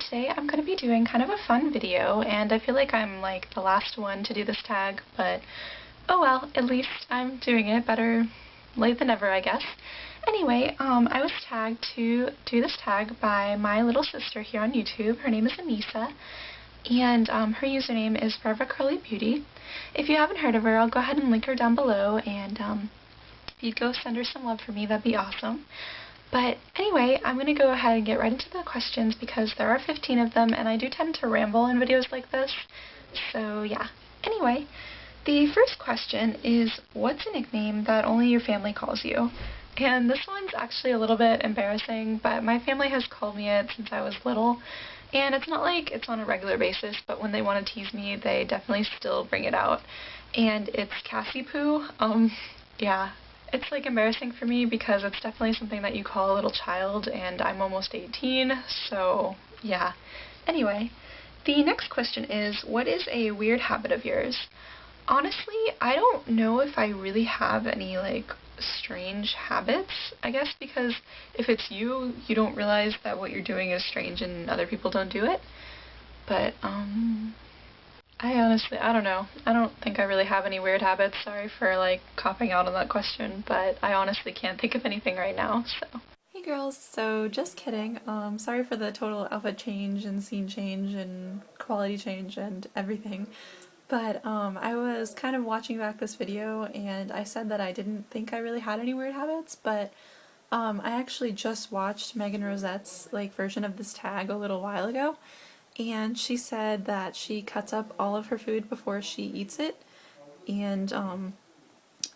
today I'm going to be doing kind of a fun video, and I feel like I'm like the last one to do this tag, but oh well, at least I'm doing it. Better late than never, I guess. Anyway, I was tagged to do this tag by my little sister here on YouTube. Her name is Anissa, and her username is Forever Curly Beauty. If you haven't heard of her, I'll go ahead and link her down below, and if you'd go send her some love for me, that'd be awesome. But anyway, I'm going to go ahead and get right into the questions because there are 15 of them, and I do tend to ramble in videos like this, so yeah. Anyway, the first question is, what's a nickname that only your family calls you? And this one's actually a little bit embarrassing, but my family has called me it since I was little, and it's not like it's on a regular basis, but when they want to tease me, they definitely still bring it out. And it's Cassie Poo. Yeah. It's like embarrassing for me because it's definitely something that you call a little child, and I'm almost 18, so yeah. Anyway, the next question is, what is a weird habit of yours? Honestly, I don't know if I really have any like strange habits, I guess, because if it's you, you don't realize that what you're doing is strange and other people don't do it. But I don't know. I don't think I really have any weird habits. Sorry for like copping out on that question, but I honestly can't think of anything right now, so. Hey girls, so just kidding. Sorry for the total outfit change and scene change and quality change and everything. But I was kind of watching back this video and I said that I didn't think I really had any weird habits, but I actually just watched Megan Rosette's like version of this tag a little while ago, and she said that she cuts up all of her food before she eats it, and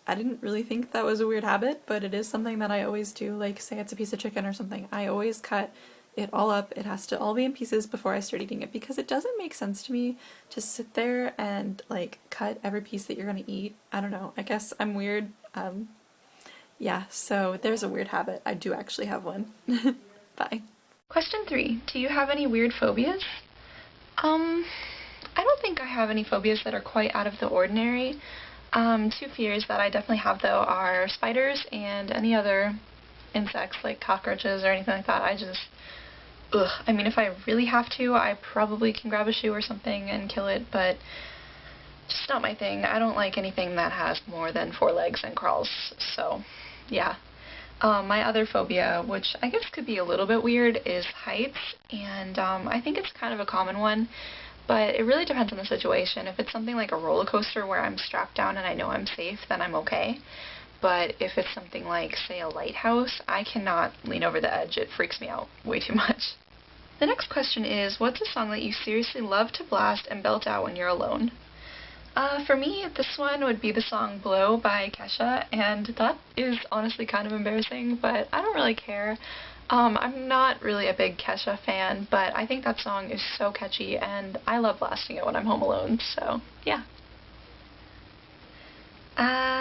I didn't really think that was a weird habit, but it is something that I always do. Like, say it's a piece of chicken or something, I always cut it all up. It has to all be in pieces before I start eating it, because it doesn't make sense to me to sit there and like cut every piece that you're gonna eat. I don't know, I guess I'm weird. Yeah, so there's a weird habit. I do actually have one. Bye. Question 3. Do you have any weird phobias? I don't think I have any phobias that are quite out of the ordinary. Two fears that I definitely have though are spiders and any other insects like cockroaches or anything like that. I just, ugh. I mean, if I really have to, I probably can grab a shoe or something and kill it, but just not my thing. I don't like anything that has more than 4 legs and crawls, so yeah. My other phobia, which I guess could be a little bit weird, is heights, and I think it's kind of a common one, but it really depends on the situation. If it's something like a roller coaster where I'm strapped down and I know I'm safe, then I'm okay. But if it's something like, say, a lighthouse, I cannot lean over the edge. It freaks me out way too much. The next question is, what's a song that you seriously love to blast and belt out when you're alone? For me, this one would be the song Blow by Kesha, and that is honestly kind of embarrassing, but I don't really care. I'm not really a big Kesha fan, but I think that song is so catchy, and I love blasting it when I'm home alone, so yeah.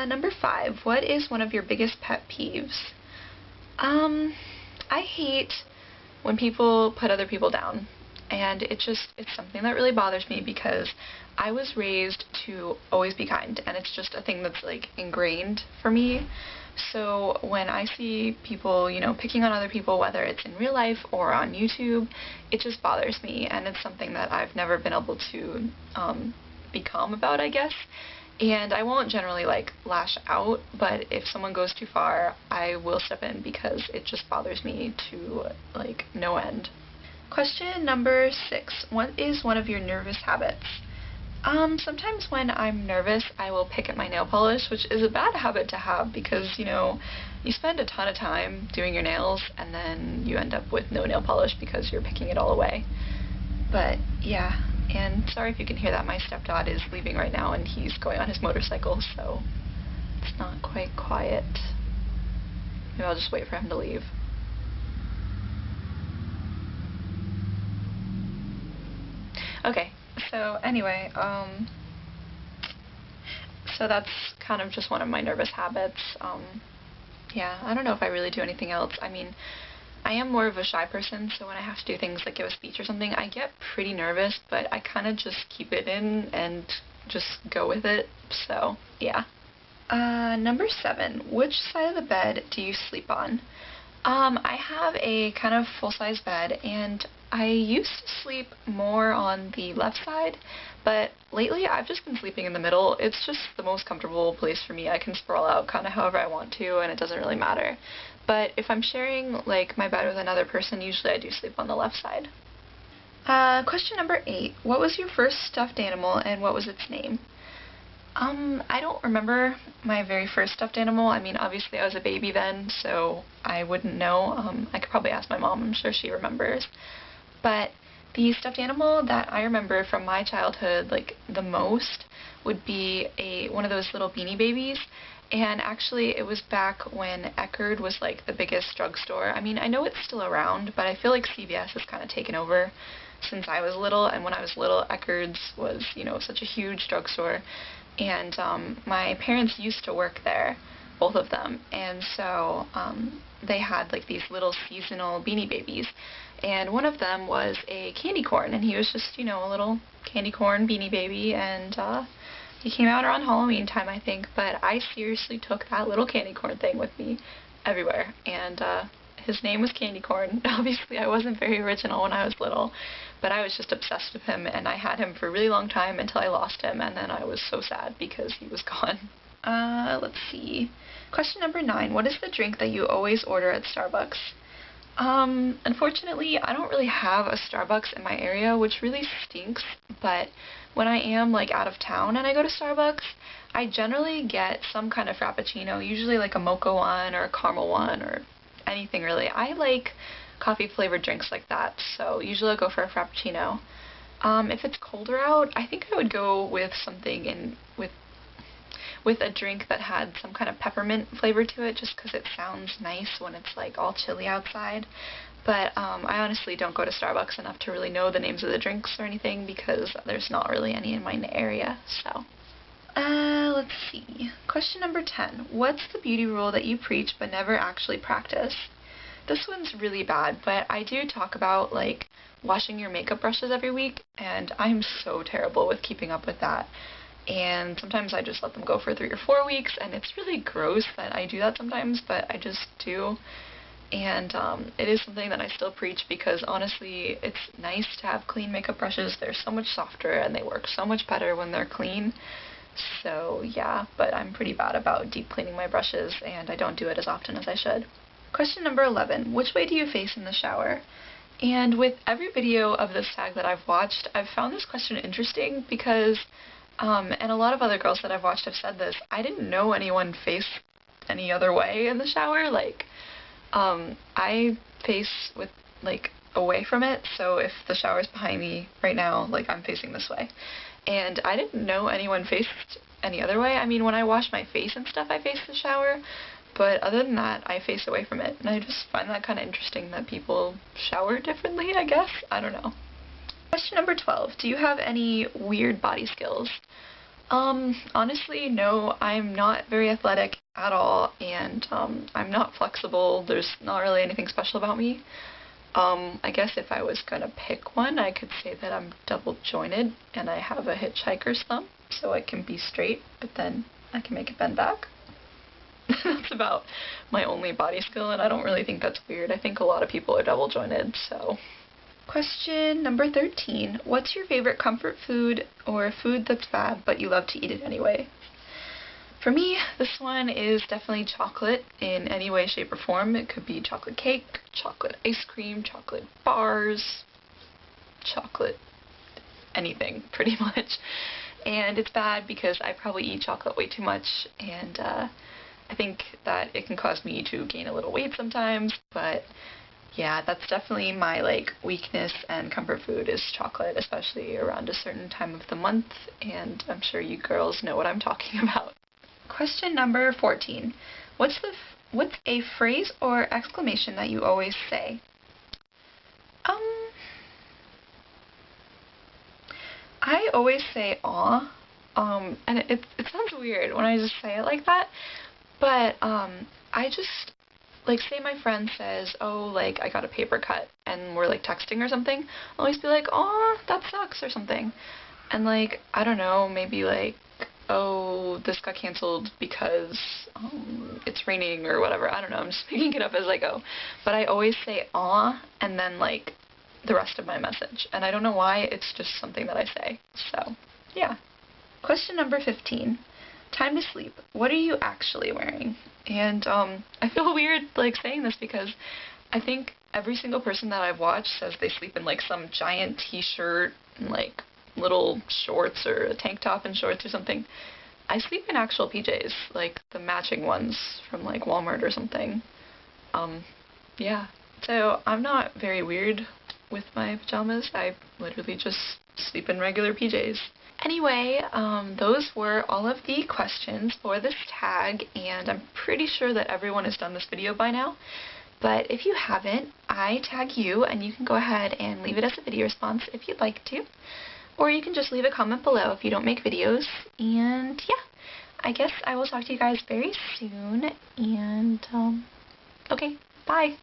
Number 5, what is one of your biggest pet peeves? I hate when people put other people down. And it's something that really bothers me because I was raised to always be kind, and it's just a thing that's like ingrained for me. So when I see people, you know, picking on other people, whether it's in real life or on YouTube, it just bothers me, and it's something that I've never been able to be calm about, I guess. And I won't generally like lash out, but if someone goes too far, I will step in because it just bothers me to like no end. Question number 6. What is one of your nervous habits? Sometimes when I'm nervous, I will pick at my nail polish, which is a bad habit to have because, you know, you spend a ton of time doing your nails and then you end up with no nail polish because you're picking it all away. But yeah, and sorry if you can hear that, my stepdad is leaving right now and he's going on his motorcycle, so it's not quite quiet. Maybe I'll just wait for him to leave. Okay, so anyway, so that's kind of just one of my nervous habits. Yeah, I don't know if I really do anything else. I mean, I am more of a shy person, so when I have to do things like give a speech or something, I get pretty nervous, but I kind of just keep it in and just go with it, so yeah. Number 7, which side of the bed do you sleep on? I have a kind of full-size bed, and I used to sleep more on the left side, but lately I've just been sleeping in the middle. It's just the most comfortable place for me. I can sprawl out kind of however I want to, and it doesn't really matter. But if I'm sharing, like, my bed with another person, usually I do sleep on the left side. Question number 8. What was your first stuffed animal, and what was its name? I don't remember my very first stuffed animal. I mean, obviously I was a baby then, so I wouldn't know. I could probably ask my mom. I'm sure she remembers. But the stuffed animal that I remember from my childhood, like, the most would be one of those little Beanie Babies. And actually, it was back when Eckerd was, like, the biggest drugstore. I mean, I know it's still around, but I feel like CVS has kind of taken over since I was little. And when I was little, Eckerd's was, such a huge drugstore. And my parents used to work there, both of them, and so they had like these little seasonal Beanie Babies, and one of them was a candy corn, and he was just, a little candy corn Beanie Baby, and he came out around Halloween time, I think, but I seriously took that little candy corn thing with me everywhere, and his name was Candy Corn. Obviously, I wasn't very original when I was little, but I was just obsessed with him, and I had him for a really long time until I lost him, and then I was so sad because he was gone. Let's see. Question number 9. What is the drink that you always order at Starbucks? Unfortunately, I don't really have a Starbucks in my area, which really stinks, but when I am, like, out of town and I go to Starbucks, I generally get some kind of Frappuccino, usually like a mocha one or a caramel one or anything really. I like coffee-flavored drinks like that, so usually I'll go for a Frappuccino. If it's colder out, I think I would go with something with a drink that had some kind of peppermint flavor to it, just because it sounds nice when it's like all chilly outside. But I honestly don't go to Starbucks enough to really know the names of the drinks or anything, because there's not really any in my area, so. Let's see. Question number 10. What's the beauty rule that you preach but never actually practice? This one's really bad, but I do talk about, like, washing your makeup brushes every week, and I'm so terrible with keeping up with that. And sometimes I just let them go for 3 or 4 weeks, and it's really gross that I do that sometimes, but I just do. And it is something that I still preach, because honestly, it's nice to have clean makeup brushes. They're so much softer, and they work so much better when they're clean. So yeah, but I'm pretty bad about deep cleaning my brushes, and I don't do it as often as I should. Question number 11. Which way do you face in the shower? And with every video of this tag that I've watched, I've found this question interesting because, and a lot of other girls that I've watched have said this, I didn't know anyone faced any other way in the shower. Like, I face with, like, away from it, so if the shower's behind me right now, like, I'm facing this way. And I didn't know anyone faced any other way. I mean, when I wash my face and stuff, I face the shower, but other than that, I face away from it. And I just find that kind of interesting that people shower differently, I guess. I don't know. Question number 12. Do you have any weird body skills? Honestly, no. I'm not very athletic at all, and I'm not flexible. There's not really anything special about me. I guess if I was gonna pick one, I could say that I'm double jointed and I have a hitchhiker's thumb, so I can be straight, but then I can make it bend back. That's about my only body skill, and I don't really think that's weird. I think a lot of people are double jointed, so. Question number 13. What's your favorite comfort food or food that's bad but you love to eat it anyway? For me, this one is definitely chocolate in any way, shape, or form. It could be chocolate cake, chocolate ice cream, chocolate bars, chocolate anything, pretty much. And it's bad because I probably eat chocolate way too much, and I think that it can cause me to gain a little weight sometimes, but yeah, that's definitely my, like, weakness, and comfort food is chocolate, especially around a certain time of the month, and I'm sure you girls know what I'm talking about. Question number 14. What's a phrase or exclamation that you always say? I always say aw, and it sounds weird when I just say it like that, but I just, like, say my friend says, oh, like, I got a paper cut, and we're, like, texting or something, I'll always be like, aw, that sucks, or something. And, like, I don't know, maybe, like, oh, this got canceled because it's raining or whatever. I don't know, I'm just making it up as I go. But I always say aw and then like the rest of my message. And I don't know why, it's just something that I say. So, yeah. Question number 15. Time to sleep. What are you actually wearing? And I feel weird like saying this because I think every single person that I've watched says they sleep in like some giant t-shirt and like little shorts or a tank top and shorts or something. I sleep in actual PJs, like the matching ones from like Walmart or something. Yeah. So I'm not very weird with my pajamas. I literally just sleep in regular PJs. Anyway, those were all of the questions for this tag, and I'm pretty sure that everyone has done this video by now. But if you haven't, I tag you, and you can go ahead and leave it as a video response if you'd like to. Or you can just leave a comment below if you don't make videos. And yeah, I guess I will talk to you guys very soon. And, okay, bye!